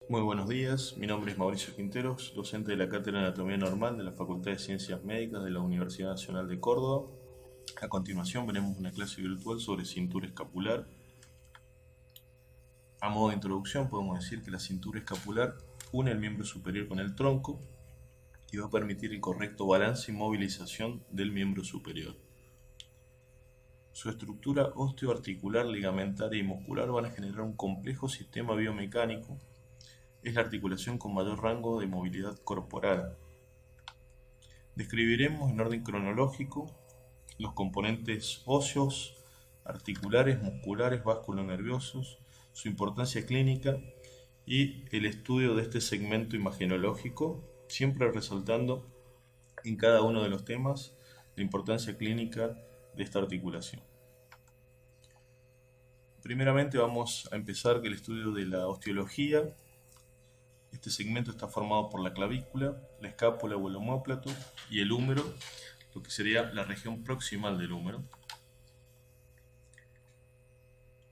Muy buenos días, mi nombre es Mauricio Quinteros, docente de la Cátedra de Anatomía Normal de la Facultad de Ciencias Médicas de la Universidad Nacional de Córdoba. A continuación veremos una clase virtual sobre cintura escapular. A modo de introducción podemos decir que la cintura escapular une el miembro superior con el tronco y va a permitir el correcto balance y movilización del miembro superior. Su estructura osteoarticular, ligamentaria y muscular van a generar un complejo sistema biomecánico. Es la articulación con mayor rango de movilidad corporal. Describiremos en orden cronológico los componentes óseos, articulares, musculares, vasculonerviosos, su importancia clínica y el estudio de este segmento imagenológico, siempre resaltando en cada uno de los temas la importancia clínica de esta articulación. Primeramente vamos a empezar con el estudio de la osteología. Este segmento está formado por la clavícula, la escápula o el omóplato y el húmero, lo que sería la región proximal del húmero.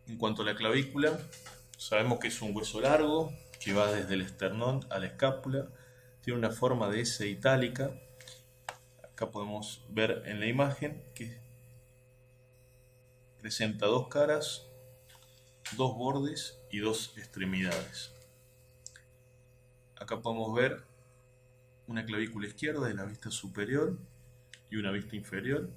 En cuanto a la clavícula, sabemos que es un hueso largo que va desde el esternón a la escápula, tiene una forma de S itálica. Acá podemos ver en la imagen que presenta dos caras, dos bordes y dos extremidades. Acá podemos ver una clavícula izquierda de la vista superior y una vista inferior,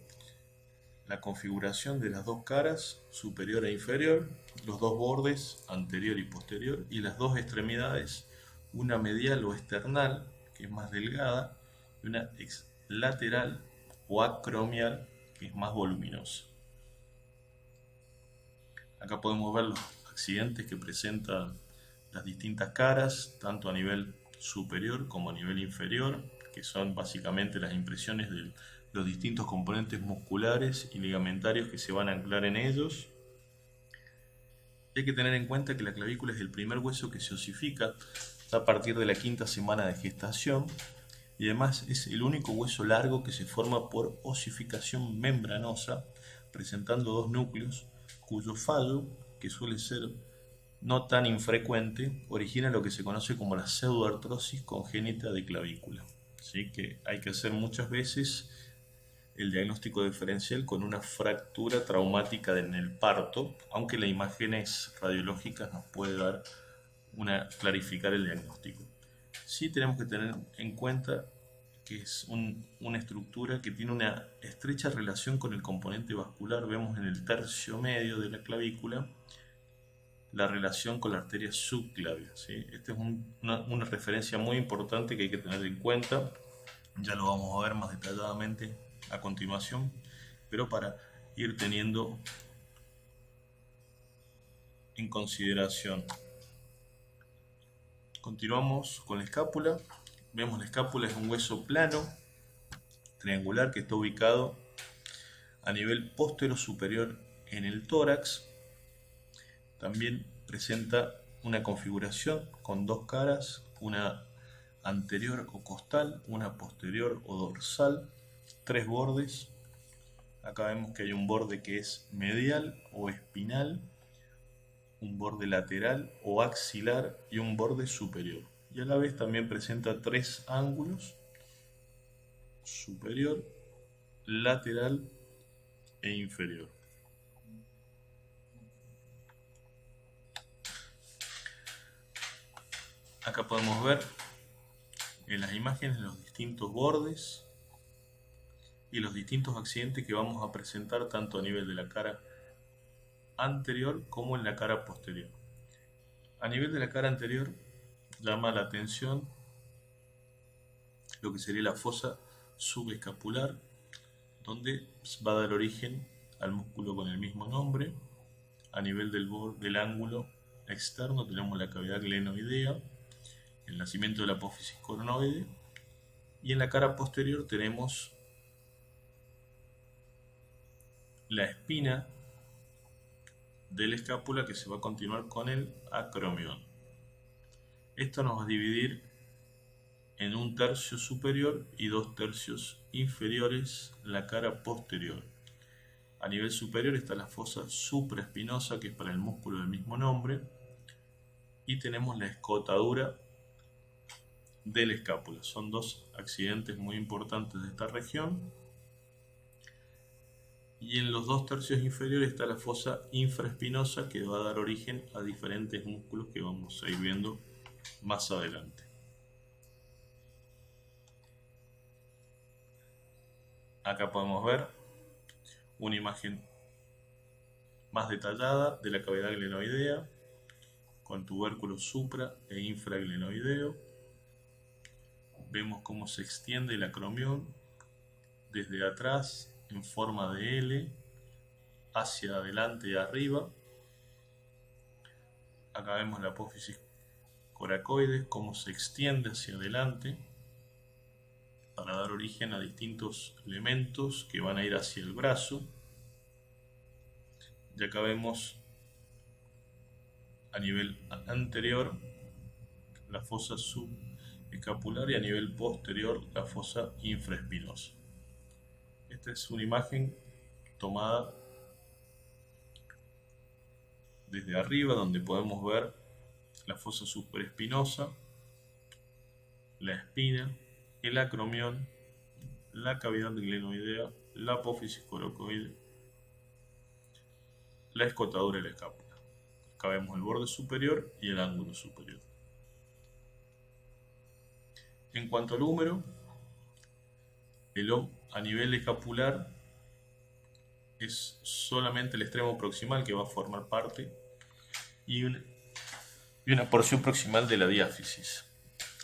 la configuración de las dos caras, superior e inferior, los dos bordes, anterior y posterior, y las dos extremidades, una medial o external, que es más delgada, y una lateral o acromial, que es más voluminosa. Acá podemos ver los accidentes que presentan las distintas caras, tanto a nivel superior como a nivel inferior, que son básicamente las impresiones de los distintos componentes musculares y ligamentarios que se van a anclar en ellos. Hay que tener en cuenta que la clavícula es el primer hueso que se osifica a partir de la quinta semana de gestación y además es el único hueso largo que se forma por osificación membranosa, presentando dos núcleos cuyo fallo, que suele ser no tan infrecuente, origina lo que se conoce como la pseudoartrosis congénita de clavícula. ¿Sí? Que hay que hacer muchas veces el diagnóstico diferencial con una fractura traumática en el parto, aunque las imágenes radiológicas nos puede dar clarificar el diagnóstico. Sí tenemos que tener en cuenta que es una estructura que tiene una estrecha relación con el componente vascular. Vemos en el tercio medio de la clavícula la relación con la arteria subclavia, ¿sí? Esta es una referencia muy importante que hay que tener en cuenta. Ya lo vamos a ver más detalladamente a continuación, pero para ir teniendo en consideración. Continuamos con la escápula. Vemos la escápula es un hueso plano, triangular, que está ubicado a nivel postero superior en el tórax. También presenta una configuración con dos caras, una anterior o costal, una posterior o dorsal, tres bordes. Acá vemos que hay un borde que es medial o espinal, un borde lateral o axilar y un borde superior. Y a la vez también presenta tres ángulos: superior, lateral e inferior. Acá podemos ver en las imágenes los distintos bordes y los distintos accidentes que vamos a presentar tanto a nivel de la cara anterior como en la cara posterior. A nivel de la cara anterior llama la atención lo que sería la fosa subescapular, donde va a dar origen al músculo con el mismo nombre. A nivel del ángulo externo tenemos la cavidad glenoidea, el nacimiento de la apófisis coronoide, y en la cara posterior tenemos la espina de la escápula que se va a continuar con el acromión. Esto nos va a dividir en un tercio superior y dos tercios inferiores la cara posterior. A nivel superior está la fosa supraespinosa, que es para el músculo del mismo nombre, y tenemos la escotadura de la escápula. Son dos accidentes muy importantes de esta región. Y en los 2/3 inferiores está la fosa infraespinosa, que va a dar origen a diferentes músculos que vamos a ir viendo más adelante. Acá podemos ver una imagen más detallada de la cavidad glenoidea con tubérculos supra e infraglenoideo. Vemos cómo se extiende el acromión desde atrás en forma de L hacia adelante y arriba. Acá vemos la apófisis coracoides, cómo se extiende hacia adelante para dar origen a distintos elementos que van a ir hacia el brazo. Y acá vemos a nivel anterior la fosa subescapular y a nivel posterior la fosa infraespinosa. Esta es una imagen tomada desde arriba, donde podemos ver la fosa supraespinosa, la espina, el acromión, la cavidad glenoidea, la apófisis coracoide, la escotadura de la escápula. Acá vemos el borde superior y el ángulo superior. En cuanto al húmero, a nivel escapular es solamente el extremo proximal que va a formar parte y una porción proximal de la diáfisis.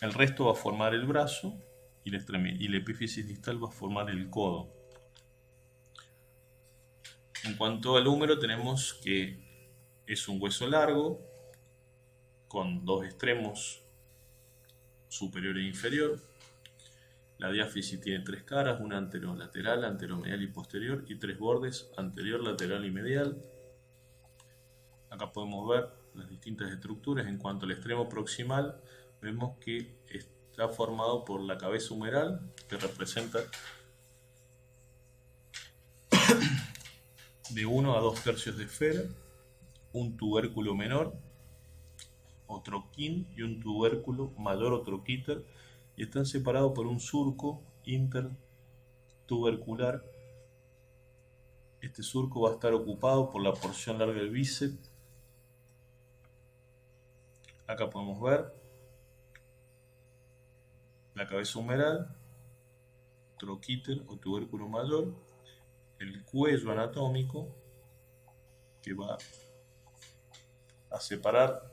El resto va a formar el brazo y la epífisis distal va a formar el codo. En cuanto al húmero, tenemos que es un hueso largo con dos extremos, superior e inferior. La diáfisis tiene tres caras, una anterolateral, anteromedial y posterior, y tres bordes, anterior, lateral y medial. Acá podemos ver las distintas estructuras. En cuanto al extremo proximal, vemos que está formado por la cabeza humeral, que representa de 1 a 2/3 de esfera, un tubérculo menor, o troquín, y un tubérculo mayor o troquíter, y están separados por un surco intertubercular. Este surco va a estar ocupado por la porción larga del bíceps. Acá podemos ver la cabeza humeral, troquíter o tubérculo mayor, el cuello anatómico, que va a separar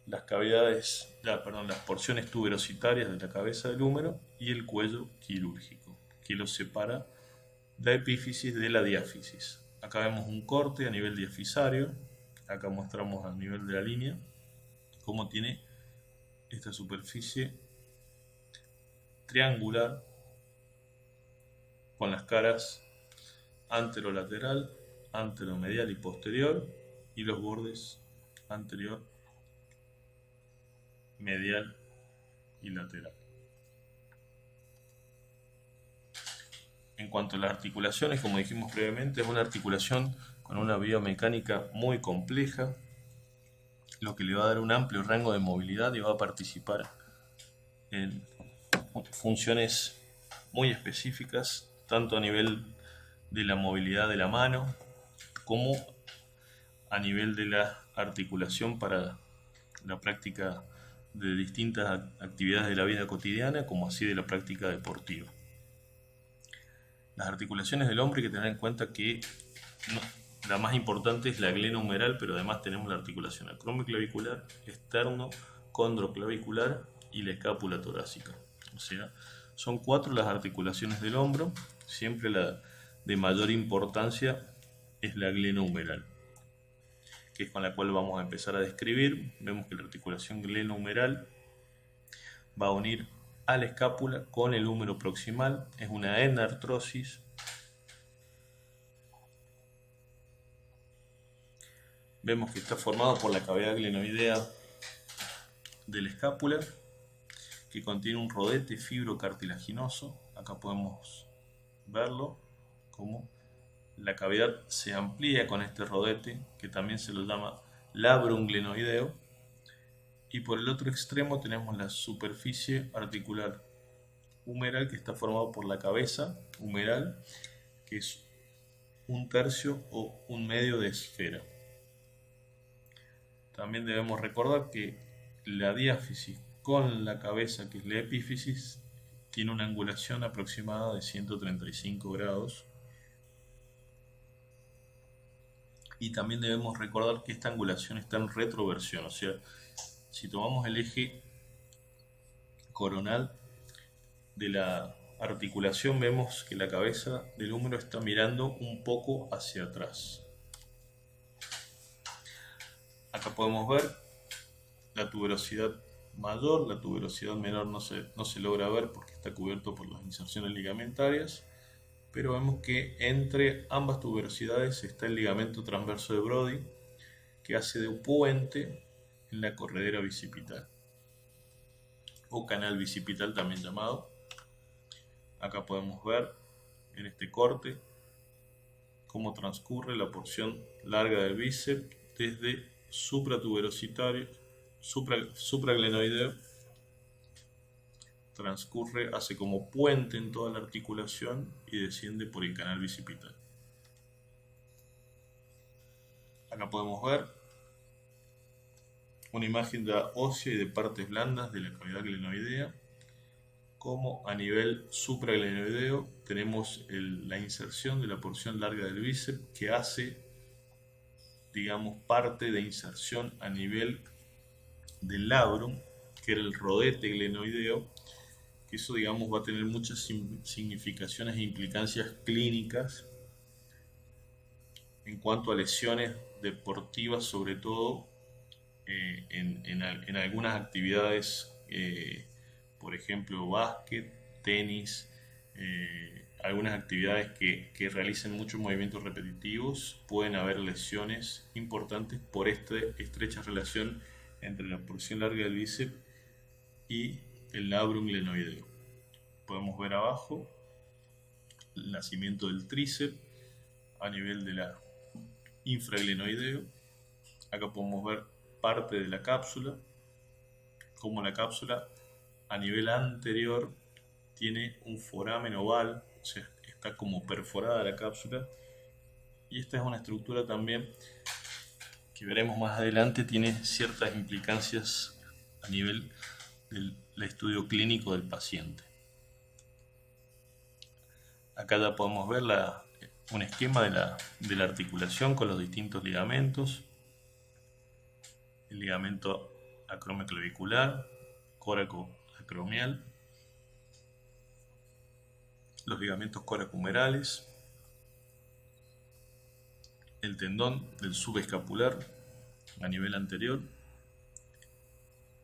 las las porciones tuberositarias de la cabeza del húmero, y el cuello quirúrgico, que lo separa la epífisis de la diáfisis. Acá vemos un corte a nivel diafisario. Acá mostramos a nivel de la línea cómo tiene esta superficie triangular con las caras anterolateral, anteromedial y posterior, y los bordes anterior, medial y lateral. En cuanto a las articulaciones, como dijimos previamente, es una articulación con una biomecánica muy compleja, lo que le va a dar un amplio rango de movilidad y va a participar en funciones muy específicas, tanto a nivel de la movilidad de la mano como a nivel de la articulación para la práctica de distintas actividades de la vida cotidiana, como así de la práctica deportiva. Las articulaciones del hombro hay que tener en cuenta que la más importante es la glenohumeral, pero además tenemos la articulación acromioclavicular, esterno-condroclavicular y la escápula torácica. O sea, son 4 las articulaciones del hombro. Siempre la de mayor importancia es la glenohumeral, que es con la cual vamos a empezar a describir. Vemos que la articulación glenohumeral va a unir a la escápula con el húmero proximal. Es una enartrosis. Vemos que está formado por la cavidad glenoidea de la escápula, que contiene un rodete fibrocartilaginoso. Acá podemos verlo, como la cavidad se amplía con este rodete, que también se lo llama labrum glenoideo, y por el otro extremo tenemos la superficie articular humeral, que está formado por la cabeza humeral, que es un tercio o un medio de esfera. También debemos recordar que la diáfisis con la cabeza, que es la epífisis, tiene una angulación aproximada de 135 grados. Y también debemos recordar que esta angulación está en retroversión, o sea, si tomamos el eje coronal de la articulación, vemos que la cabeza del húmero está mirando un poco hacia atrás. Acá podemos ver la tuberosidad mayor, la tuberosidad menor no se logra ver porque está cubierto por las inserciones ligamentarias, pero vemos que entre ambas tuberosidades está el ligamento transverso de Brody, que hace de puente en la corredera bicipital, o canal bicipital también llamado. Acá podemos ver en este corte cómo transcurre la porción larga del bíceps desde supratuberositario, supraglenoideo, transcurre, hace como puente en toda la articulación y desciende por el canal bicipital. Acá podemos ver una imagen de la ósea y de partes blandas de la cavidad glenoidea, como a nivel supraglenoideo tenemos la inserción de la porción larga del bíceps, que hace, digamos, parte de inserción a nivel del labrum, que era el rodete glenoideo, que eso, digamos, va a tener muchas significaciones e implicancias clínicas en cuanto a lesiones deportivas, sobre todo en algunas actividades, por ejemplo básquet, tenis, algunas actividades que realicen muchos movimientos repetitivos, pueden haber lesiones importantes por esta estrecha relación entre la porción larga del bíceps y el labrum glenoideo. Podemos ver abajo el nacimiento del tríceps a nivel de la infraglenoideo. Acá podemos ver parte de la cápsula, como la cápsula a nivel anterior tiene un foramen oval, o sea, está como perforada la cápsula, y esta es una estructura también que veremos más adelante, tiene ciertas implicancias a nivel del estudio clínico del paciente. Acá ya podemos ver un esquema de la articulación con los distintos ligamentos. El ligamento acromioclavicular, coracoacromial, los ligamentos coracohumerales, el tendón del subescapular a nivel anterior,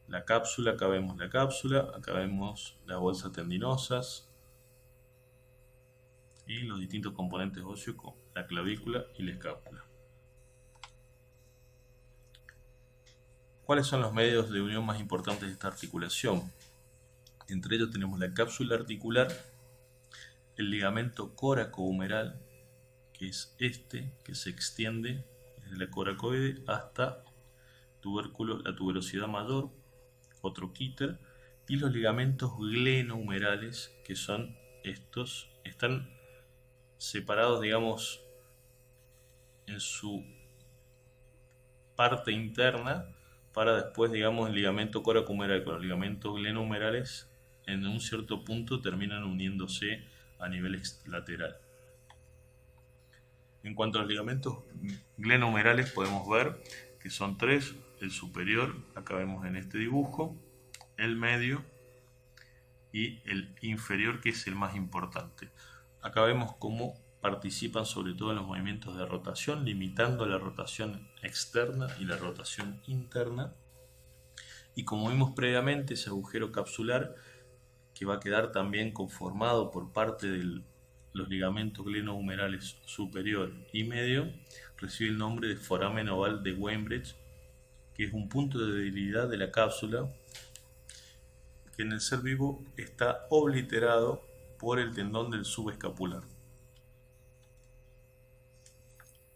la cápsula, acá vemos la cápsula, acá vemos las bolsas tendinosas y los distintos componentes óseos como la clavícula y la escápula. ¿Cuáles son los medios de unión más importantes de esta articulación? Entre ellos tenemos la cápsula articular, el ligamento coracohumeral, que es este, que se extiende desde la coracoide hasta la tuberosidad mayor, otro quíter, y los ligamentos glenohumerales, que son estos, están separados, digamos, en su parte interna, para después, digamos, el ligamento coracohumeral con los ligamentos glenohumerales en un cierto punto terminan uniéndose a nivel lateral. En cuanto a los ligamentos glenohumerales, podemos ver que son tres: el superior, acá vemos en este dibujo, el medio y el inferior, que es el más importante. Acá vemos cómo participan sobre todo en los movimientos de rotación, limitando la rotación externa y la rotación interna. Y como vimos previamente, ese agujero capsular, que va a quedar también conformado por parte de los ligamentos glenohumerales superior y medio, recibe el nombre de foramen oval de Weinbrecht, que es un punto de debilidad de la cápsula que en el ser vivo está obliterado por el tendón del subescapular.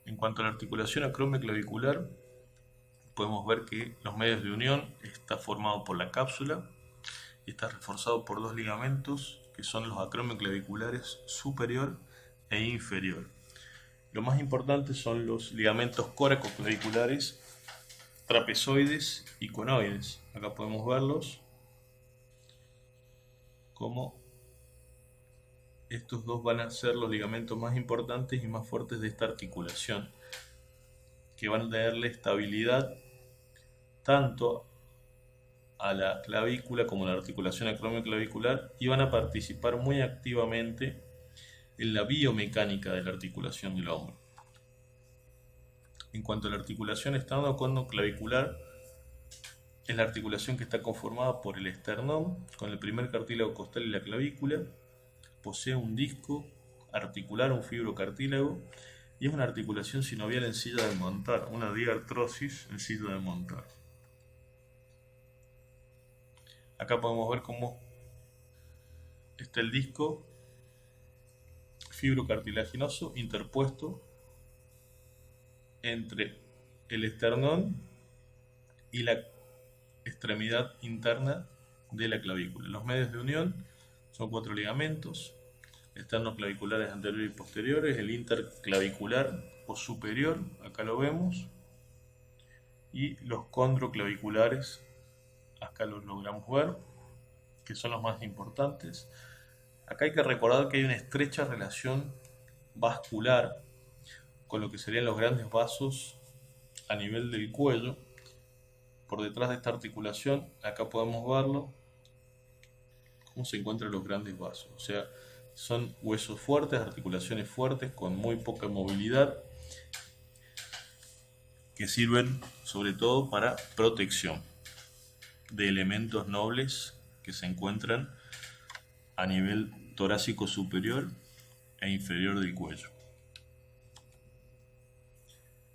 En cuanto a la articulación acromioclavicular, podemos ver que los medios de unión está formado por la cápsula y está reforzado por dos ligamentos que son los acromioclaviculares superior e inferior. Lo más importante son los ligamentos coracoclaviculares trapezoides y conoides. Acá podemos verlos como estos dos van a ser los ligamentos más importantes y más fuertes de esta articulación, que van a darle estabilidad tanto a la clavícula como a la articulación acromioclavicular y van a participar muy activamente en la biomecánica de la articulación del hombro. En cuanto a la articulación esternocondoclavicular, es la articulación que está conformada por el esternón con el primer cartílago costal y la clavícula. Posee un disco articular, un fibrocartílago, y es una articulación sinovial en silla de montar, una diartrosis en silla de montar. Acá podemos ver cómo está el disco fibrocartilaginoso interpuesto entre el esternón y la extremidad interna de la clavícula. Los medios de unión son 4 ligamentos, esternoclaviculares anteriores y posteriores, el interclavicular o superior, acá lo vemos, y los condroclaviculares, acá los logramos ver, que son los más importantes. Acá hay que recordar que hay una estrecha relación vascular con lo que serían los grandes vasos a nivel del cuello. Por detrás de esta articulación, acá podemos verlo, cómo se encuentran los grandes vasos. O sea, son huesos fuertes, articulaciones fuertes, con muy poca movilidad, que sirven sobre todo para protección de elementos nobles que se encuentran a nivel torácico superior e inferior del cuello.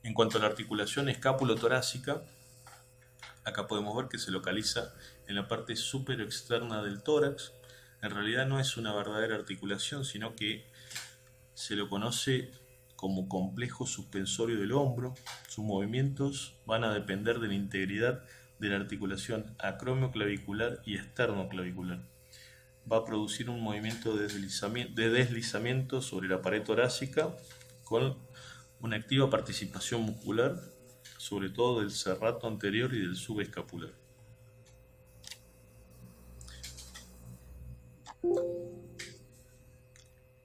En cuanto a la articulación escápulo-torácica, acá podemos ver que se localiza en la parte superexterna del tórax. En realidad no es una verdadera articulación, sino que se lo conoce como complejo suspensorio del hombro. Sus movimientos van a depender de la integridad de la articulación acromioclavicular y esternoclavicular. Va a producir un movimiento de deslizamiento sobre la pared torácica con una activa participación muscular, sobre todo del serrato anterior y del subescapular.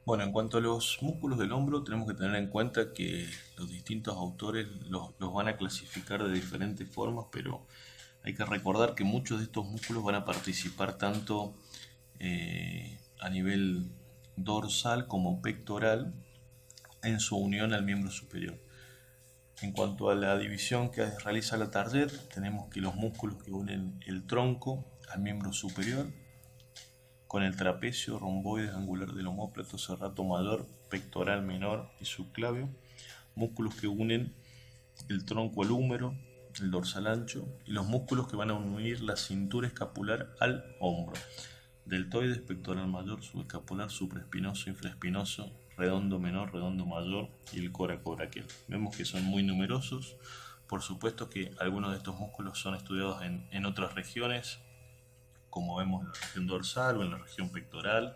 Bueno, en cuanto a los músculos del hombro, tenemos que tener en cuenta que los distintos autores los van a clasificar de diferentes formas, pero hay que recordar que muchos de estos músculos van a participar tanto a nivel dorsal como pectoral en su unión al miembro superior. En cuanto a la división que realiza la Target, tenemos que los músculos que unen el tronco al miembro superior con el trapecio, romboides, angular del omóplato, serrato mayor, pectoral menor y subclavio, músculos que unen el tronco al húmero, el dorsal ancho, y los músculos que van a unir la cintura escapular al hombro, deltoides, pectoral mayor, subescapular, supraespinoso, infraespinoso, redondo menor, redondo mayor y el coracobraquial. Vemos que son muy numerosos. Por supuesto que algunos de estos músculos son estudiados en otras regiones, como vemos en la región dorsal o en la región pectoral.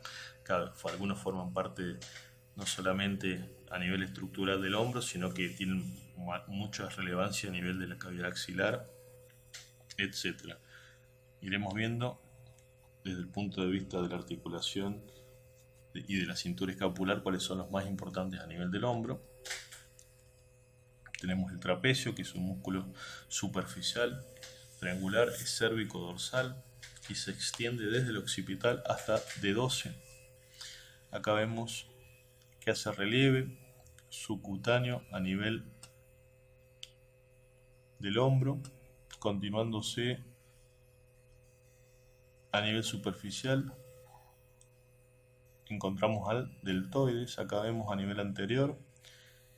Algunos forman parte no solamente a nivel estructural del hombro, sino que tienen mucha relevancia a nivel de la cavidad axilar, etc. Iremos viendo desde el punto de vista de la articulación y de la cintura escapular cuáles son los más importantes a nivel del hombro. Tenemos el trapecio, que es un músculo superficial, triangular, es cérvico dorsal y se extiende desde el occipital hasta D12. Acá vemos que hace relieve subcutáneo a nivel del hombro, continuándose a nivel superficial. Encontramos al deltoides, acá vemos a nivel anterior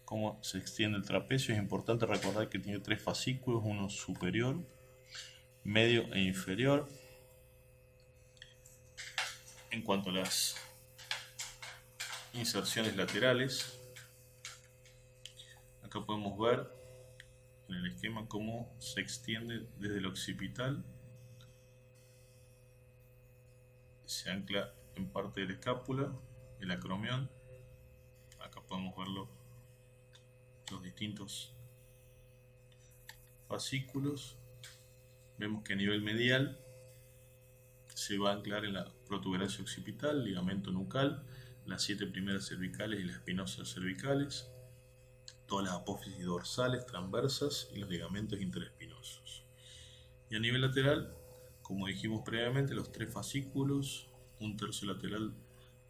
cómo se extiende el trapecio. Es importante recordar que tiene 3 fascículos, uno superior, medio e inferior. En cuanto a las inserciones laterales, acá podemos ver en el esquema cómo se extiende desde el occipital, se ancla en parte de la escápula, el acromión. Acá podemos verlo, los distintos fascículos. Vemos que a nivel medial se va a anclar en la protuberancia occipital, ligamento nucal, las 7 primeras cervicales y las espinosas cervicales, todas las apófisis dorsales, transversas y los ligamentos interespinosos. Y a nivel lateral, como dijimos previamente, los 3 fascículos, un tercio lateral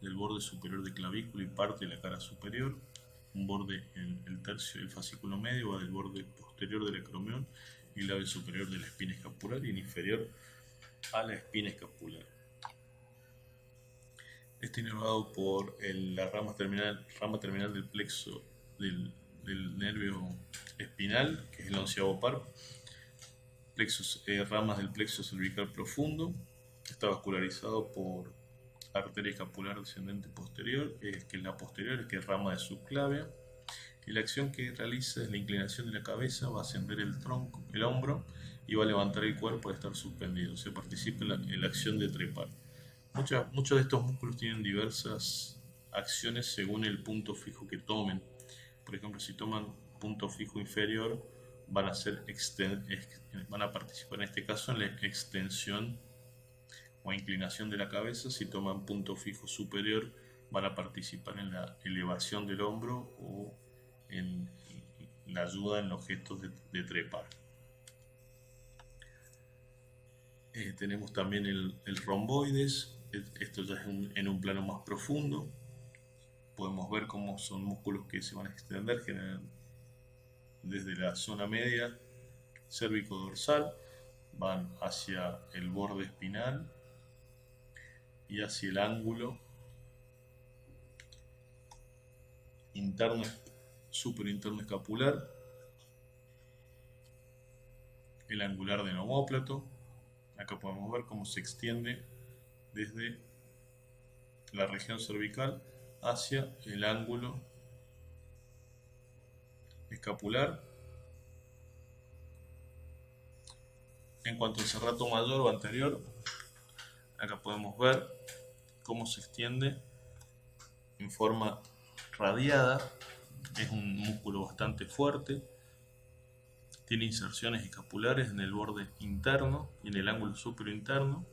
del borde superior de clavícula y parte de la cara superior, un borde, el tercio del fascículo medio va del borde posterior del acromión y labio superior de la espina escapular y el inferior a la espina escapular. Está inervado por la rama terminal del plexo del nervio espinal, que es el 11º par, ramas del plexo cervical profundo. Está vascularizado por arteria escapular descendente posterior, que es la posterior, que es rama de subclavia, y la acción que realiza es la inclinación de la cabeza, va a ascender el tronco, el hombro, y va a levantar el cuerpo al estar suspendido. Se participa en la acción de trepar. Muchos de estos músculos tienen diversas acciones según el punto fijo que tomen. Por ejemplo, si toman punto fijo inferior, van a participar en este caso en la extensión o inclinación de la cabeza. Si toman punto fijo superior, van a participar en la elevación del hombro o en la ayuda en los gestos de trepar. Tenemos también el romboides. Esto ya es en un plano más profundo. Podemos ver cómo son músculos que se van a extender desde la zona media cérvico-dorsal, van hacia el borde espinal y hacia el ángulo interno, superinterno escapular, el angular del omóplato. Acá podemos ver cómo se extiende desde la región cervical hacia el ángulo escapular. En cuanto al serrato mayor o anterior, acá podemos ver cómo se extiende en forma radiada. Es un músculo bastante fuerte. Tiene inserciones escapulares en el borde interno y en el ángulo superinterno,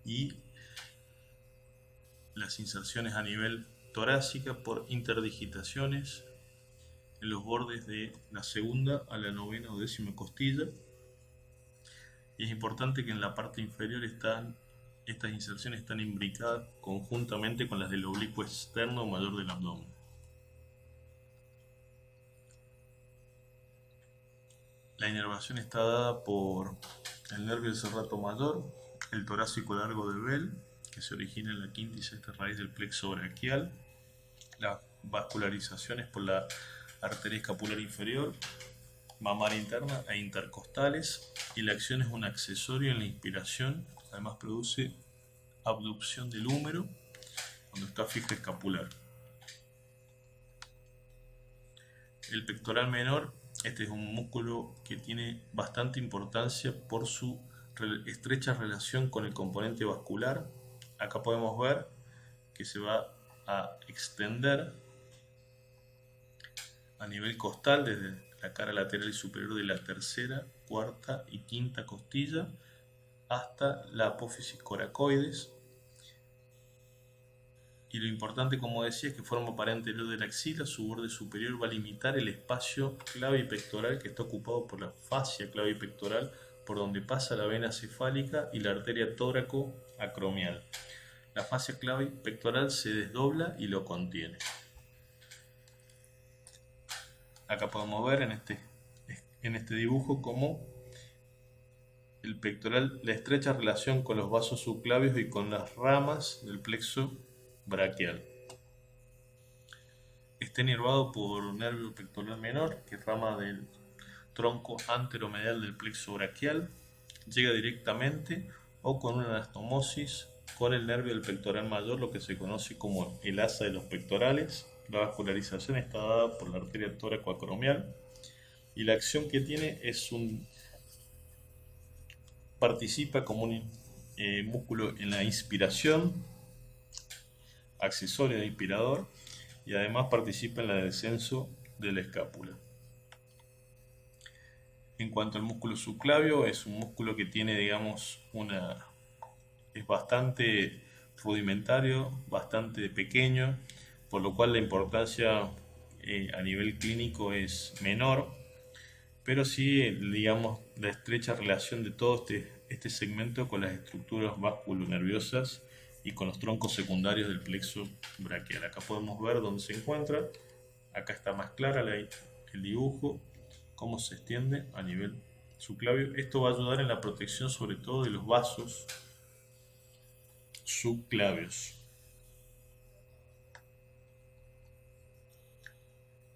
y las inserciones a nivel torácica por interdigitaciones en los bordes de la segunda a la novena o décima costilla. Y es importante que en la parte inferior estas inserciones están imbricadas conjuntamente con las del oblicuo externo mayor del abdomen. La inervación está dada por el nervio del serrato mayor, el torácico largo de Bell, que se origina en la quinta y sexta raíz del plexo braquial, las vascularizaciones por la arteria escapular inferior, mamaria interna e intercostales, y la acción es un accesorio en la inspiración. Además produce abducción del húmero cuando está fija escapular. El pectoral menor, este es un músculo que tiene bastante importancia por su estrecha relación con el componente vascular. Acá podemos ver que se va a extender a nivel costal desde la cara lateral y superior de la tercera, cuarta y quinta costilla hasta la apófisis coracoides. Y lo importante, como decía, es que forma pared anterior de la axila. Su borde superior va a limitar el espacio clavipectoral que está ocupado por la fascia clavipectoral, por donde pasa la vena cefálica y la arteria tóraco-acromial. La fascia clavipectoral se desdobla y lo contiene. Acá podemos ver en este dibujo cómo el pectoral, la estrecha relación con los vasos subclavios y con las ramas del plexo braquial. Está inervado por nervio pectoral menor, que es rama del tronco anteromedial del plexo braquial. Llega directamente o con una anastomosis con el nervio del pectoral mayor, lo que se conoce como el asa de los pectorales. La vascularización está dada por la arteria tóraco-acromial. y la acción que tiene participa como un músculo en la inspiración, accesorio de inspirador, y además participa en el descenso de la escápula. En cuanto al músculo subclavio, es un músculo que tiene, digamos, es bastante rudimentario, bastante pequeño, por lo cual la importancia a nivel clínico es menor, pero sí, digamos, la estrecha relación de todo este segmento con las estructuras vasculonerviosas y con los troncos secundarios del plexo braquial. Acá podemos ver dónde se encuentra, acá está más clara el dibujo, cómo se extiende a nivel subclavio. Esto va a ayudar en la protección sobre todo de los vasos subclavios.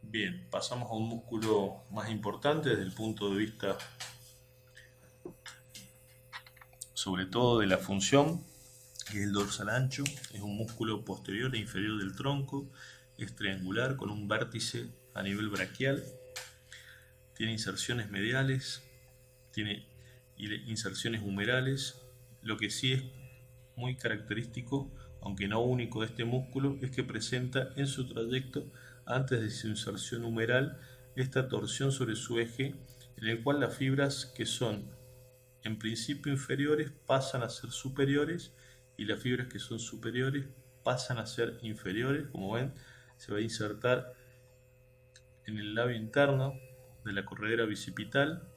Bien, pasamos a un músculo más importante desde el punto de vista sobre todo de la función, que es el dorsal ancho. Es un músculo posterior e inferior del tronco, es triangular con un vértice a nivel braquial, tiene inserciones mediales, tiene inserciones humerales. Lo que sí es muy característico, aunque no único de este músculo, es que presenta en su trayecto, antes de su inserción humeral, esta torsión sobre su eje, en el cual las fibras que son en principio inferiores pasan a ser superiores y las fibras que son superiores pasan a ser inferiores. Como ven, se va a insertar en el labio interno de la corredera bicipital,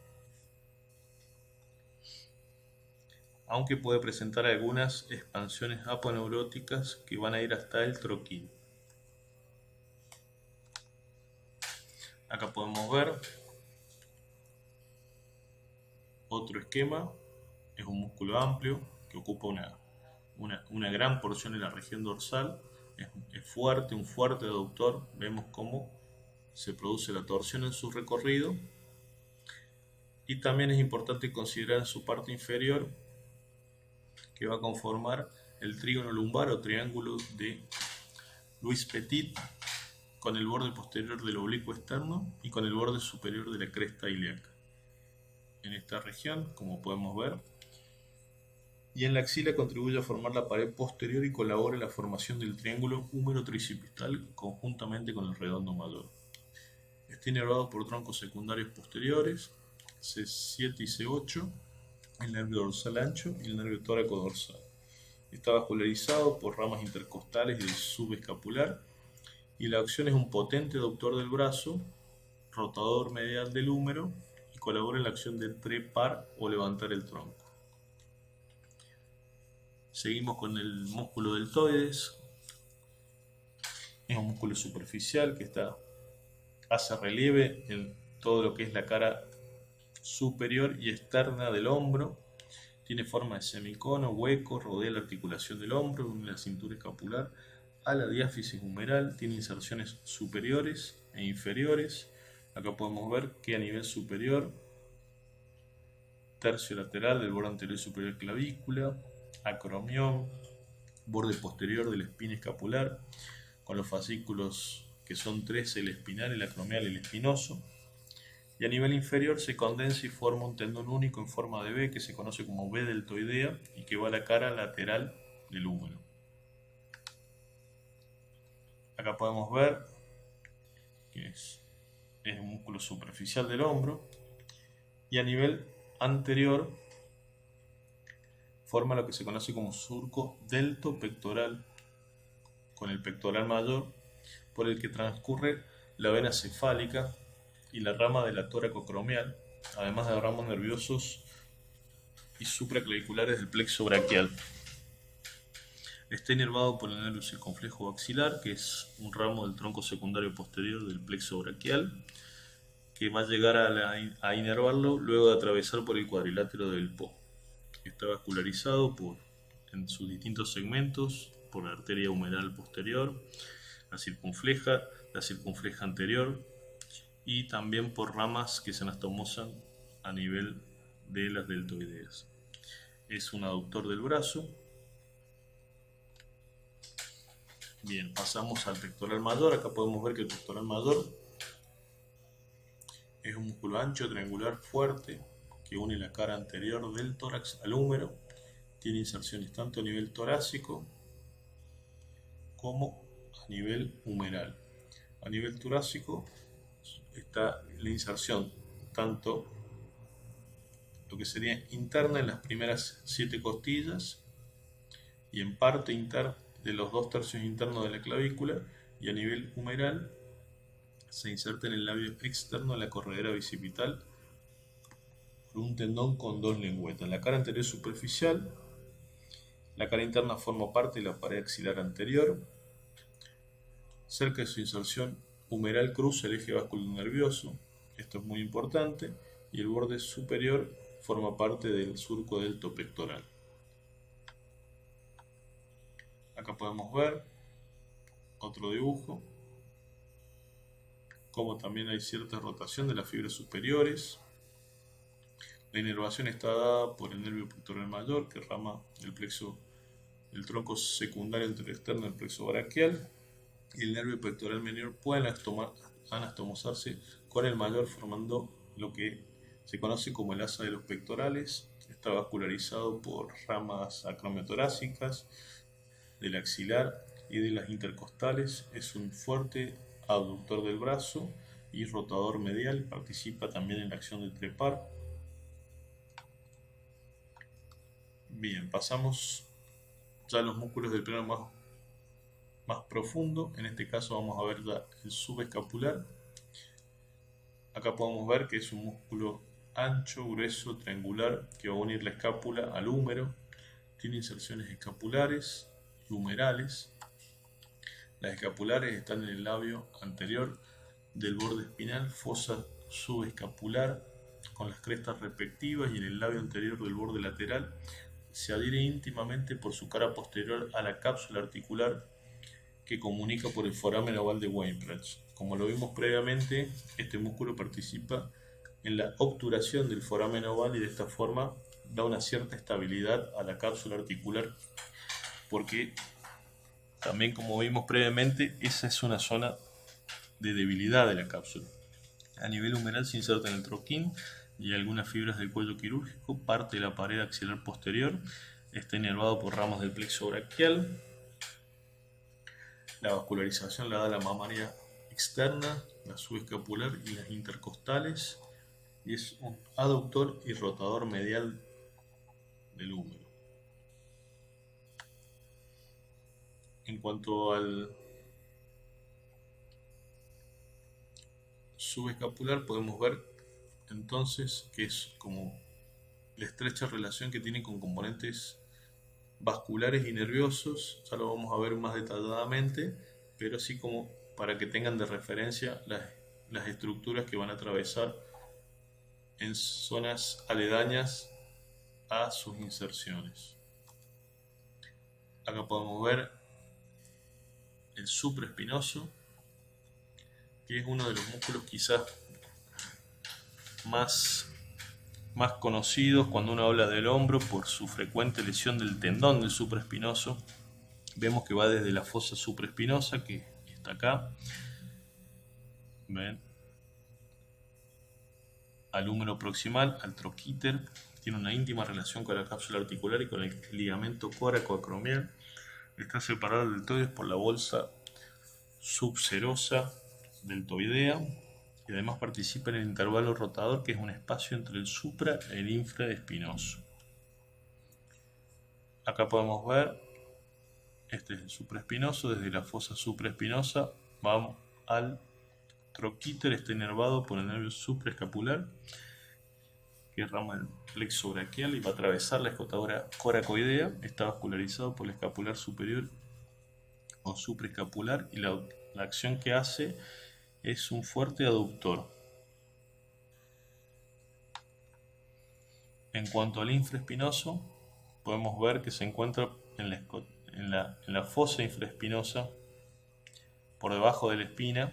aunque puede presentar algunas expansiones aponeuróticas que van a ir hasta el troquín. Acá podemos ver otro esquema, es un músculo amplio que ocupa una gran porción de la región dorsal, es fuerte, un fuerte aductor, vemos cómo se produce la torsión en su recorrido, y también es importante considerar en su parte inferior que va a conformar el trígono lumbar o triángulo de Louis Petit, con el borde posterior del oblicuo externo y con el borde superior de la cresta ilíaca. En esta región, como podemos ver, y en la axila contribuye a formar la pared posterior y colabora en la formación del triángulo húmero-tricipital conjuntamente con el redondo mayor. Está inervado por troncos secundarios posteriores, C7 y C8, el nervio dorsal ancho y el nervio tóraco dorsal. Está vascularizado por ramas intercostales y del subescapular, y la acción es un potente aductor del brazo, rotador medial del húmero, y colabora en la acción de trepar o levantar el tronco. Seguimos con el músculo deltoides. Es un músculo superficial que hace relieve en todo lo que es la cara superior y externa del hombro. Tiene forma de semicono, hueco, rodea la articulación del hombro, une la cintura escapular a la diáfisis humeral. Tiene inserciones superiores e inferiores. Acá podemos ver que a nivel superior, tercio lateral del borde anterior superior clavícula, acromión, borde posterior de la espina escapular, con los fascículos que son tres, el espinal, el acromial y el espinoso. Y a nivel inferior se condensa y forma un tendón único en forma de V que se conoce como V deltoidea y que va a la cara lateral del húmero. Acá podemos ver que es un músculo superficial del hombro, y a nivel anterior forma lo que se conoce como surco deltopectoral con el pectoral mayor, por el que transcurre la vena cefálica y la rama de la tóraco-acromial, además de ramos nerviosos y supraclaviculares del plexo braquial. Está inervado por el nervio circunflejo axilar, que es un ramo del tronco secundario posterior del plexo braquial, que va a llegar a inervarlo luego de atravesar por el cuadrilátero del Po. Está vascularizado en sus distintos segmentos por la arteria humeral posterior, la circunfleja anterior, y también por ramas que se anastomosan a nivel de las deltoideas. Es un aductor del brazo. Bien, pasamos al pectoral mayor. Acá podemos ver que el pectoral mayor Es un músculo ancho, triangular, fuerte, que une la cara anterior del tórax al húmero. Tiene inserciones tanto a nivel torácico como a nivel humeral. A nivel torácico está la inserción tanto lo que sería interna en las primeras 7 costillas y en parte interna de los 2/3 internos de la clavícula, y a nivel humeral se inserta en el labio externo de la corredera bicipital por un tendón con 2 lengüetas. La cara anterior superficial, la cara interna forma parte de la pared axilar anterior. Cerca de su inserción humeral cruza el eje nervioso, esto es muy importante, y el borde superior forma parte del surco delto pectoral. Acá podemos ver otro dibujo, como también hay cierta rotación de las fibras superiores. La inervación está dada por el nervio pectoral mayor, que rama el plexo del tronco secundario anterior externo del plexo braquial, y el nervio pectoral menor puede anastomosarse con el mayor, formando lo que se conoce como el asa de los pectorales. Está vascularizado por ramas acromiotorácicas del axilar y de las intercostales. Es un fuerte abductor del brazo y rotador medial. Participa también en la acción de trepar. Bien, pasamos ya a los músculos del plano más profundo. En este caso vamos a ver ya el subescapular. Acá podemos ver que es un músculo ancho, grueso, triangular, que va a unir la escápula al húmero. Tiene inserciones escapulares y humerales. Las escapulares están en el labio anterior del borde espinal, fosa subescapular con las crestas respectivas, y en el labio anterior del borde lateral. Se adhiere íntimamente por su cara posterior a la cápsula articular que comunica por el foramen oval de Weinreich. Como lo vimos previamente, este músculo participa en la obturación del foramen oval y de esta forma da una cierta estabilidad a la cápsula articular, porque también, como vimos previamente, esa es una zona de debilidad de la cápsula. A nivel humeral se inserta en el troquín y algunas fibras del cuello quirúrgico. Parte de la pared axilar posterior está inervado por ramas del plexo braquial. La vascularización la da la mamaria externa, la subescapular y las intercostales, y es un aductor y rotador medial del húmero. En cuanto al subescapular, podemos ver entonces que es como la estrecha relación que tiene con componentes vasculares y nerviosos. Ya lo vamos a ver más detalladamente, pero así como para que tengan de referencia las estructuras que van a atravesar en zonas aledañas a sus inserciones. Acá podemos ver el supraespinoso, que es uno de los músculos quizás más conocidos cuando uno habla del hombro por su frecuente lesión del tendón del supraespinoso. Vemos que va desde la fosa supraespinosa, que está acá, ¿ven?, al húmero proximal, al troquíter. Tiene una íntima relación con la cápsula articular y con el ligamento coracoacromial. Está separado del deltoides por la bolsa subserosa deltoidea, y además participa en el intervalo rotador, que es un espacio entre el supra y el infraespinoso. Acá podemos ver, este es el supraespinoso. Desde la fosa supraespinosa vamos al troquíter, está inervado por el nervio supraescapular, que rama el plexo braquial y va a atravesar la escotadura coracoidea. Está vascularizado por el escapular superior o supraescapular, y la acción que hace es un fuerte aductor. En cuanto al infraespinoso, podemos ver que se encuentra en la fosa infraespinosa, por debajo de la espina.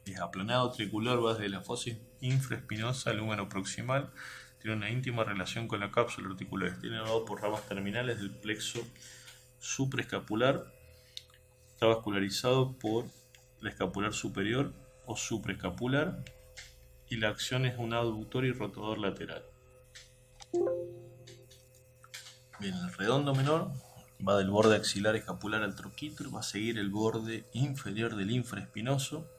Es aplanado, triangular, va desde la fosa infraespinosa al húmero proximal. Tiene una íntima relación con la cápsula articular. Está inervado por ramas terminales del plexo supraescapular. Está vascularizado por el escapular superior o supraescapular, y la acción es un abductor y rotador lateral. Bien, el redondo menor va del borde axilar escapular al troquíter, va a seguir el borde inferior del infraespinoso,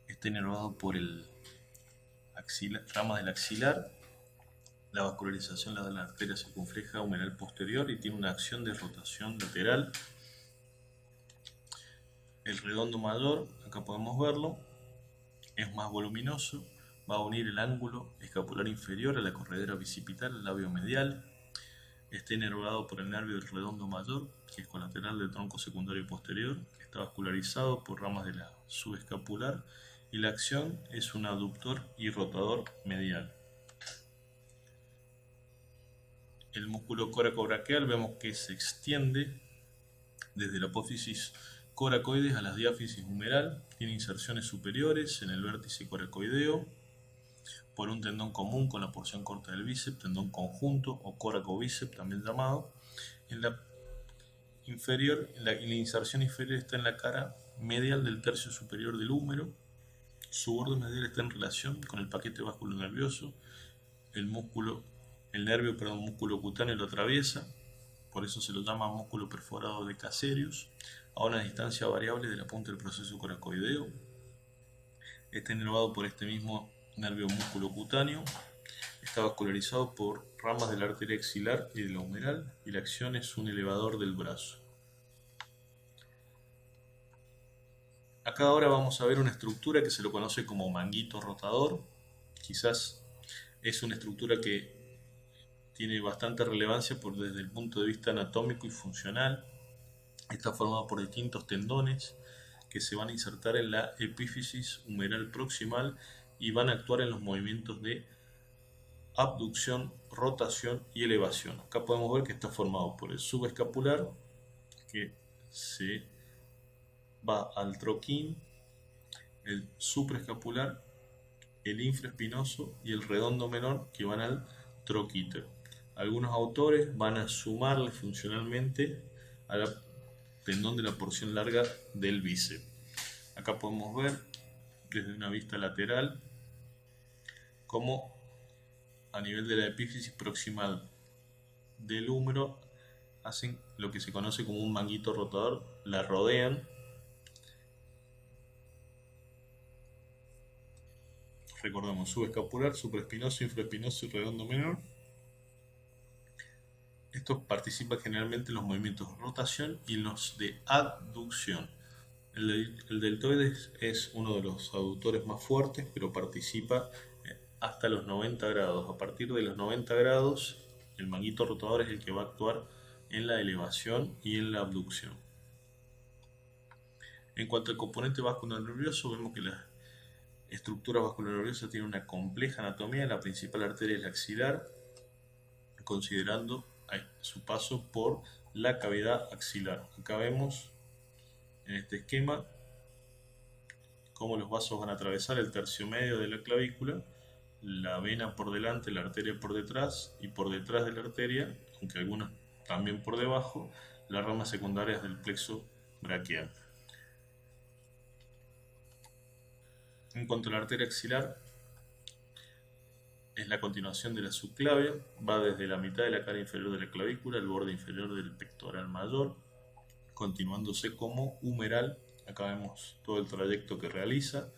está inervado por el rama del axilar. La vascularización la da la arteria circunfleja humeral posterior y tiene una acción de rotación lateral. El redondo mayor, acá podemos verlo, es más voluminoso, va a unir el ángulo escapular inferior a la corredera bicipital, al labio medial. Está inervado por el nervio del redondo mayor, que es colateral del tronco secundario posterior, que está vascularizado por ramas de la subescapular, y la acción es un abductor y rotador medial. El músculo coracobraquial vemos que se extiende desde la apófisis coracoides a la diáfisis humeral, tiene inserciones superiores en el vértice coracoideo por un tendón común con la porción corta del bíceps, tendón conjunto o coracobíceps también llamado. En la inserción inferior está en la cara medial del tercio superior del húmero. Su borde medial está en relación con el paquete vasculonervioso. El nervio músculo cutáneo lo atraviesa, por eso se lo llama músculo perforado de Casearius, a una distancia variable de la punta del proceso coracoideo. Está inervado por este mismo nervio músculo cutáneo. Está vascularizado por ramas de la arteria axilar y de la humeral, y la acción es un elevador del brazo. Acá ahora vamos a ver una estructura que se lo conoce como manguito rotador. Quizás es una estructura que tiene bastante relevancia desde el punto de vista anatómico y funcional. Está formado por distintos tendones que se van a insertar en la epífisis humeral proximal y van a actuar en los movimientos de abducción, rotación y elevación. Acá podemos ver que está formado por el subescapular, que se va al troquín, el supraescapular, el infraespinoso y el redondo menor, que van al troquíter. Algunos autores van a sumarle funcionalmente al tendón de la porción larga del bíceps. Acá podemos ver desde una vista lateral cómo a nivel de la epífisis proximal del húmero hacen lo que se conoce como un manguito rotador, la rodean. Recordemos, subescapular, supraespinoso, infraespinoso y redondo menor. Estos participan generalmente en los movimientos de rotación y los de abducción. El deltoides es uno de los abductores más fuertes, pero participa hasta los 90 grados. A partir de los 90 grados, el manguito rotador es el que va a actuar en la elevación y en la abducción. En cuanto al componente vasculonervioso, vemos que la estructura vasculonerviosa tiene una compleja anatomía. La principal arteria es la axilar, considerando su paso por la cavidad axilar. Acá vemos en este esquema cómo los vasos van a atravesar el tercio medio de la clavícula, la vena por delante, la arteria por detrás, y por detrás de la arteria, aunque algunas también por debajo, las ramas secundarias del plexo braquial. En cuanto a la arteria axilar, es la continuación de la subclavia, va desde la mitad de la cara inferior de la clavícula al borde inferior del pectoral mayor, continuándose como humeral. Acá vemos todo el trayecto que realiza.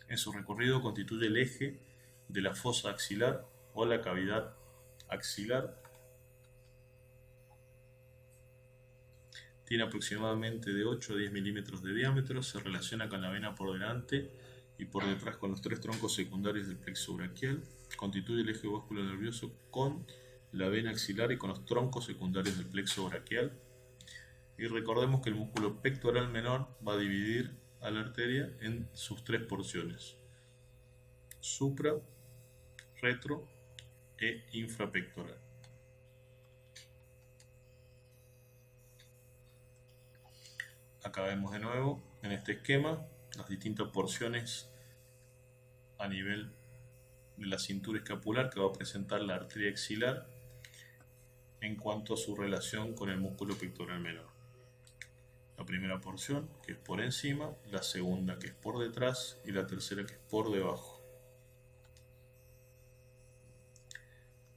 En su recorrido constituye el eje de la fosa axilar o la cavidad axilar. Tiene aproximadamente de 8 a 10 milímetros de diámetro, se relaciona con la vena por delante y por detrás con los tres troncos secundarios del plexo braquial. Constituye el eje vasculonervioso con la vena axilar y con los troncos secundarios del plexo braquial. Y recordemos que el músculo pectoral menor va a dividir a la arteria en sus tres porciones: supra, retro e infrapectoral. Acá vemos de nuevo en este esquema las distintas porciones a nivel de la cintura escapular que va a presentar la arteria axilar en cuanto a su relación con el músculo pectoral menor. primera porción, que es por encima, la segunda, que es por detrás, y la tercera, que es por debajo.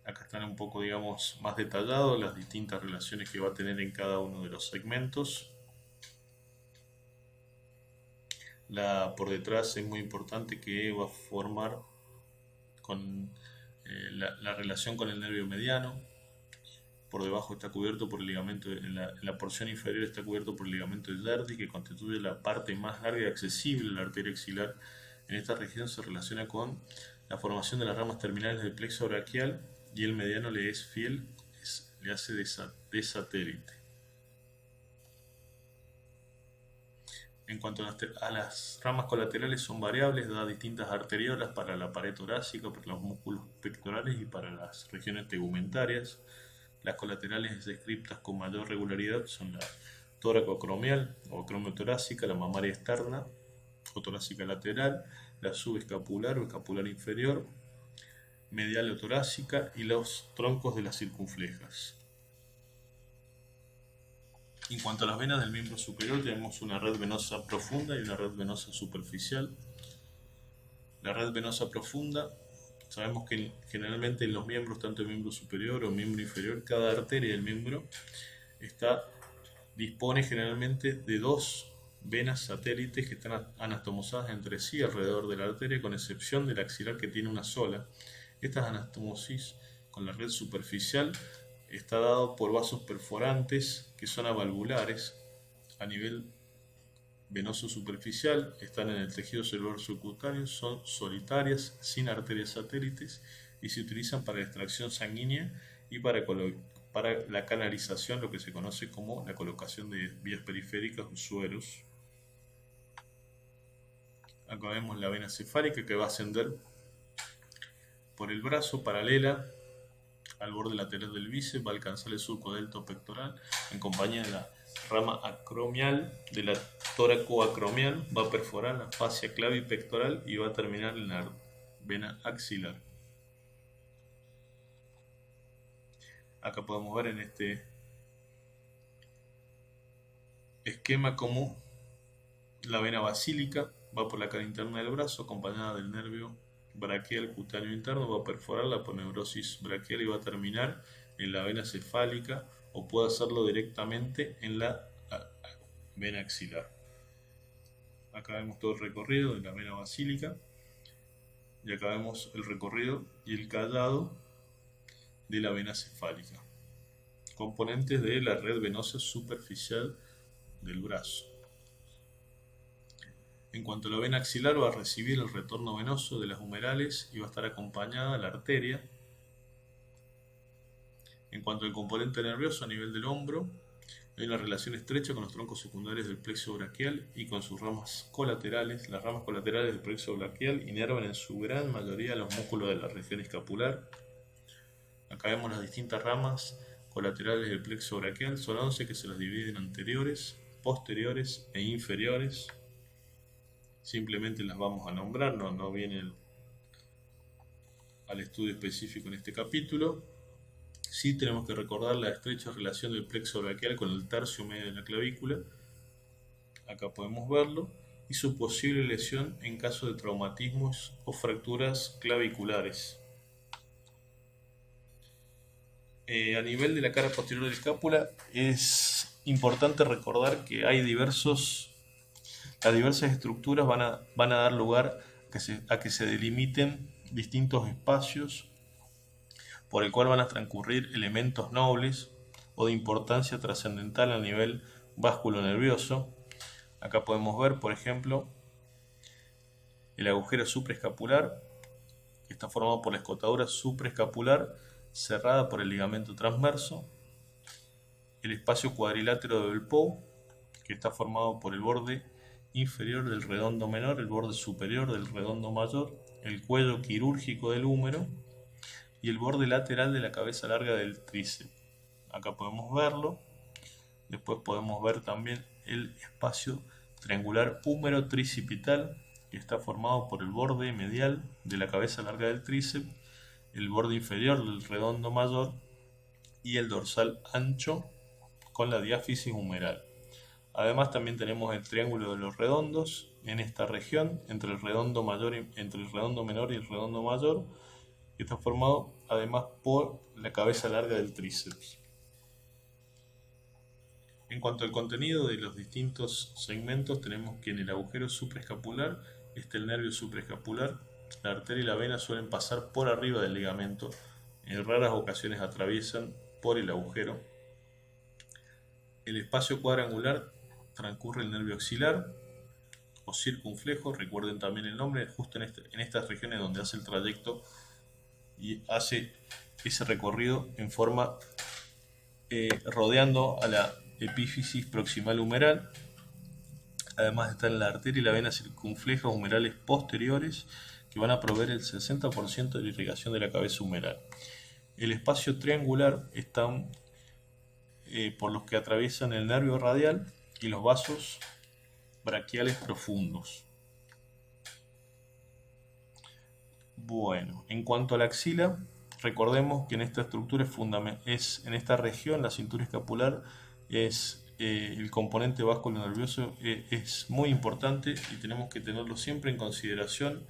Acá están un poco, digamos, más detallados las distintas relaciones que va a tener en cada uno de los segmentos. La por detrás es muy importante, que va a formar con la relación con el nervio mediano. Por debajo está cubierto por el ligamento, en la porción inferior está cubierto por el ligamento de Gerdi, que constituye la parte más larga y accesible de la arteria axilar. En esta región se relaciona con la formación de las ramas terminales del plexo braquial, y el mediano le es fiel, le hace de satélite. En cuanto a las ramas colaterales, son variables, da distintas arteriolas para la pared torácica, para los músculos pectorales y para las regiones tegumentarias. Las colaterales descritas con mayor regularidad son la tóraco-acromial o acromiotorácica, la mamaria externa o torácica lateral, la subescapular o escapular inferior, medial o torácica, y los troncos de las circunflejas. En cuanto a las venas del miembro superior, tenemos una red venosa profunda y una red venosa superficial. La red venosa profunda, sabemos que generalmente en los miembros, tanto el miembro superior o miembro inferior, cada arteria del miembro dispone generalmente de dos venas satélites que están anastomosadas entre sí alrededor de la arteria, con excepción del axilar, que tiene una sola. Estas anastomosis con la red superficial está dado por vasos perforantes que son avalvulares a nivel venoso superficial, están en el tejido celular subcutáneo, son solitarias, sin arterias satélites, y se utilizan para la extracción sanguínea y para la canalización, lo que se conoce como la colocación de vías periféricas o sueros. Acá vemos la vena cefálica, que va a ascender por el brazo paralela al borde lateral del bíceps, va a alcanzar el surco delto pectoral en compañía de la rama acromial, de la tóraco-acromial, va a perforar la fascia clavipectoral y va a terminar en la vena axilar. Acá podemos ver en este esquema cómo la vena basílica va por la cara interna del brazo, acompañada del nervio braquial cutáneo interno, va a perforar la aponeurosis braquial y va a terminar en la vena cefálica, o puede hacerlo directamente en la vena axilar. Acá vemos todo el recorrido de la vena basílica, y acá vemos el recorrido y el callado de la vena cefálica, componentes de la red venosa superficial del brazo. En cuanto a la vena axilar, va a recibir el retorno venoso de las humerales y va a estar acompañada la arteria. En cuanto al componente nervioso, a nivel del hombro, hay una relación estrecha con los troncos secundarios del plexo braquial y con sus ramas colaterales. Las ramas colaterales del plexo braquial inervan en su gran mayoría los músculos de la región escapular. Acá vemos las distintas ramas colaterales del plexo braquial, son 11, que se las dividen en anteriores, posteriores e inferiores. Simplemente las vamos a nombrar, no viene al estudio específico en este capítulo. Sí tenemos que recordar la estrecha relación del plexo braquial con el tercio medio de la clavícula. Acá podemos verlo. Y su posible lesión en caso de traumatismos o fracturas claviculares. A nivel de la cara posterior de la escápula, es importante recordar que hay las diversas estructuras van a dar lugar a que se delimiten distintos espacios por el cual van a transcurrir elementos nobles o de importancia trascendental a nivel vasculonervioso. Acá podemos ver, por ejemplo, el agujero supraescapular, que está formado por la escotadura supraescapular cerrada por el ligamento transverso, el espacio cuadrilátero del Pou, que está formado por el borde inferior del redondo menor, el borde superior del redondo mayor, el cuello quirúrgico del húmero y el borde lateral de la cabeza larga del tríceps. Acá podemos verlo. Después podemos ver también el espacio triangular húmero tricipital, que está formado por el borde medial de la cabeza larga del tríceps, el borde inferior del redondo mayor y el dorsal ancho con la diáfisis humeral. Además también tenemos el triángulo de los redondos en esta región, entre el redondo entre el redondo menor y el redondo mayor, que está formado además por la cabeza larga del tríceps. En cuanto al contenido de los distintos segmentos, tenemos que en el agujero supraescapular está el nervio supraescapular. La arteria y la vena suelen pasar por arriba del ligamento, en raras ocasiones atraviesan por el agujero. El espacio cuadrangular transcurre el nervio axilar o circunflejo, recuerden también el nombre, justo en estas regiones donde hace el trayecto y hace ese recorrido en forma rodeando a la epífisis proximal humeral. Además están la arteria y la vena circunflejas humerales posteriores, que van a proveer el 60% de la irrigación de la cabeza humeral. El espacio triangular están por los que atraviesan el nervio radial y los vasos braquiales profundos. Bueno, en cuanto a la axila, recordemos que en esta estructura en esta región, la cintura escapular, es el componente vasculonervioso es muy importante y tenemos que tenerlo siempre en consideración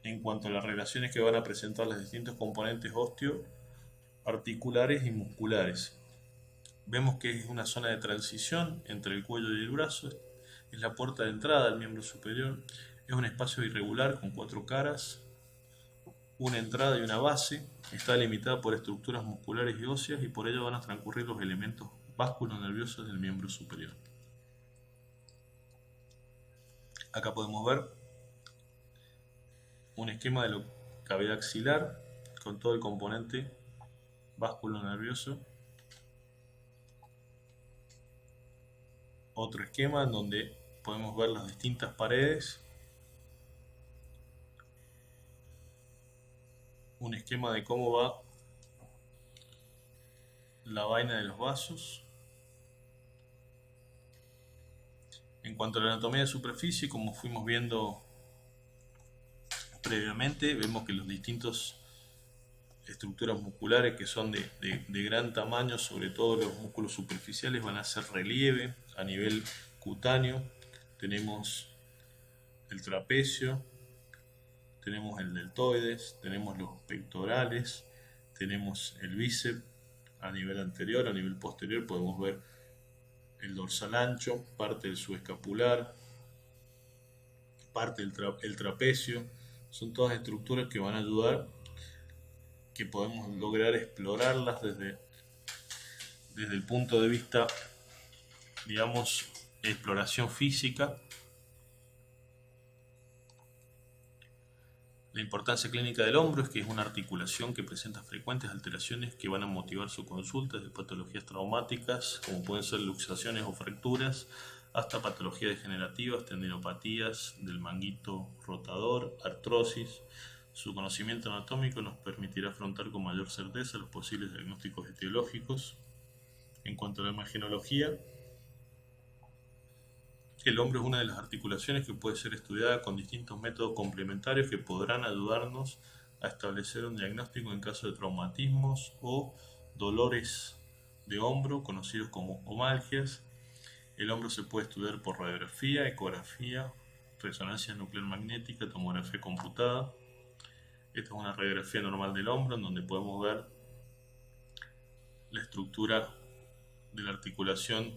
en cuanto a las relaciones que van a presentar los distintos componentes óseo, articulares y musculares. Vemos que es una zona de transición entre el cuello y el brazo, es la puerta de entrada al miembro superior, es un espacio irregular con 4 caras, una entrada y una base, está delimitada por estructuras musculares y óseas y por ello van a transcurrir los elementos vasculonerviosos del miembro superior. Acá podemos ver un esquema de la cavidad axilar con todo el componente vasculonervioso. Otro esquema en donde podemos ver las distintas paredes. Un esquema de cómo va la vaina de los vasos. En cuanto a la anatomía de superficie, como fuimos viendo previamente, vemos que los distintos estructuras musculares que son de gran tamaño, sobre todo los músculos superficiales, van a hacer relieve a nivel cutáneo. Tenemos el trapecio, tenemos el deltoides, tenemos los pectorales, tenemos el bíceps a nivel anterior, a nivel posterior podemos ver el dorsal ancho, parte del subescapular, parte del trapecio. Son todas estructuras que van a ayudar, que podemos lograr explorarlas desde el punto de vista, digamos, exploración física. La importancia clínica del hombro es que es una articulación que presenta frecuentes alteraciones que van a motivar su consulta, desde patologías traumáticas, como pueden ser luxaciones o fracturas, hasta patologías degenerativas, tendinopatías del manguito rotador, artrosis. Su conocimiento anatómico nos permitirá afrontar con mayor certeza los posibles diagnósticos etiológicos. En cuanto a la imagenología, el hombro es una de las articulaciones que puede ser estudiada con distintos métodos complementarios que podrán ayudarnos a establecer un diagnóstico en caso de traumatismos o dolores de hombro, conocidos como omalgias. El hombro se puede estudiar por radiografía, ecografía, resonancia nuclear magnética, tomografía computada. Esta es una radiografía normal del hombro en donde podemos ver la estructura de la articulación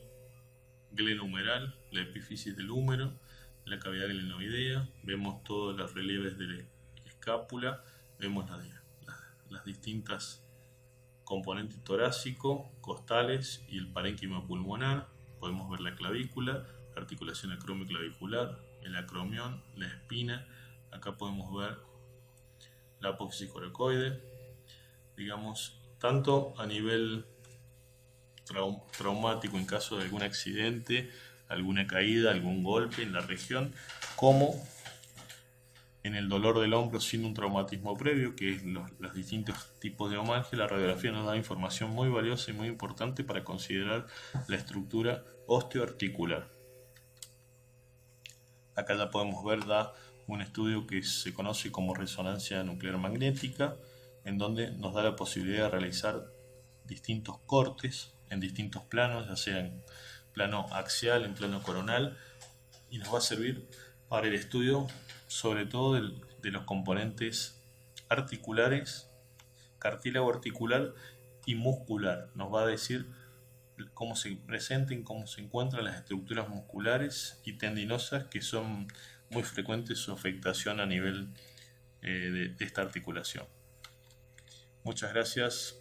glenohumeral, la epífisis del húmero, la cavidad glenoidea, vemos todos los relieves de la escápula, vemos las distintas componentes torácico, costales y el parénquima pulmonar, podemos ver la clavícula, la articulación acromioclavicular, el acromión, la espina, acá podemos ver la apófisis coracoide, digamos, tanto a nivel traumático en caso de algún accidente, alguna caída, algún golpe en la región, como en el dolor del hombro sin un traumatismo previo, que es los distintos tipos de omalgia. La radiografía nos da información muy valiosa y muy importante para considerar la estructura osteoarticular. Acá ya podemos ver un estudio que se conoce como resonancia nuclear magnética, en donde nos da la posibilidad de realizar distintos cortes en distintos planos, ya sean plano axial, en plano coronal, y nos va a servir para el estudio sobre todo de los componentes articulares, cartílago articular y muscular. Nos va a decir cómo se presenten, cómo se encuentran las estructuras musculares y tendinosas que son muy frecuentes su afectación a nivel de esta articulación. Muchas gracias.